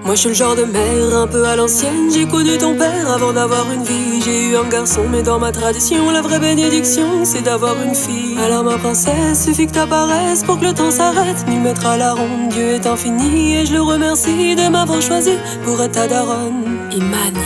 Moi je suis le genre de mère un peu à l'ancienne. J'ai connu ton père avant d'avoir une vie. J'ai eu un garçon mais dans ma tradition la vraie bénédiction c'est d'avoir une fille. Alors ma princesse, suffit que t'apparaisses pour que le temps s'arrête. M'y mettre à la ronde, Dieu est infini. Et je le remercie de m'avoir choisi pour être ta daronne. Imani.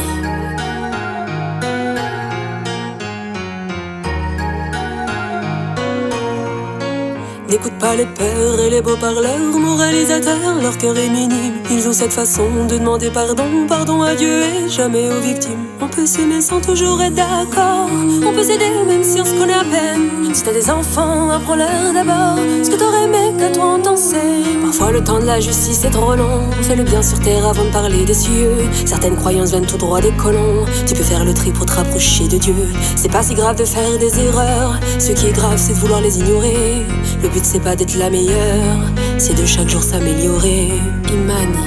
N'écoute pas les peurs et les beaux parleurs moralisateurs, leur cœur est minime. Ils ont cette façon de demander pardon, pardon à Dieu et jamais aux victimes. On peut s'aimer sans toujours être d'accord, on peut s'aider même si on se connaît à peine. Si t'as des enfants, apprends-leur d'abord ce que t'aurais aimé que toi on t'enseigne. Parfois le temps de la justice est trop long, fais le bien sur terre avant de parler des cieux. Certaines croyances viennent tout droit des colons, tu peux faire le tri pour te rapprocher de Dieu. C'est pas si grave de faire des erreurs, ce qui est grave c'est de vouloir les ignorer. Le but c'est pas d'être la meilleure, c'est de chaque jour s'améliorer. Imani.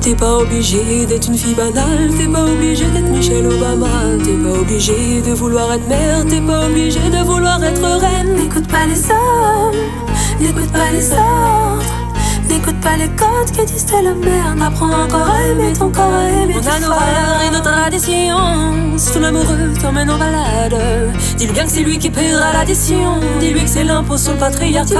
T'es pas obligé d'être une fille banale, t'es pas obligé d'être Michelle Obama. T'es pas obligé de vouloir être mère, t'es pas obligé de vouloir être reine. N'écoute pas les hommes, n'écoute pas les ordres, n'écoute pas les codes qui disent t'es la merde. Apprends encore à aimer ton corps, à aimer tes forces. On a nos valeurs et nos traditions. Si ton amoureux t'emmène en balade, dis-lui bien que c'est lui qui paiera l'addition. Dis-lui que c'est l'impôt sur le patriarcat.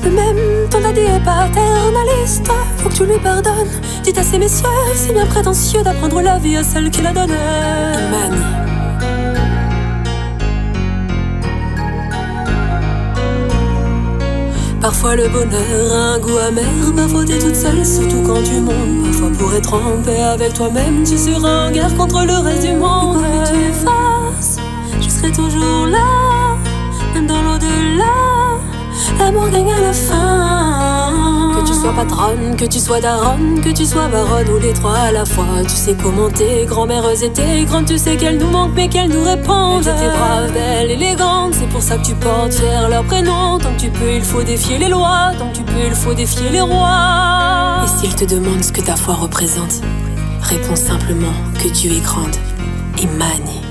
Le même ton daddy est paternaliste, faut que tu lui pardonnes. Dites à ces messieurs, c'est bien prétentieux d'apprendre la vie à celle qui la donne. Imani. Parfois le bonheur a un goût amer, parfois t'es toute seule, surtout quand tu montes. Parfois pour être en paix avec toi-même, tu seras en guerre contre le reste du monde. Quoi que tu fasses, je serai toujours là, même dans l'au-delà, l'amour gagne à la fin. Que tu sois patronne, que tu sois daronne, que tu sois baronne ou les trois à la fois. Tu sais comment tes grand-mères étaient grandes, tu sais qu'elles nous manquent mais qu'elles nous répondent. Elles étaient braves, belles, élégantes, c'est pour ça que tu portes fier leur prénom. Tant que tu peux, il faut défier les lois, tant que tu peux, il faut défier les rois. Et s'ils te demandent ce que ta foi représente, réponds simplement que Dieu est grande. Imani.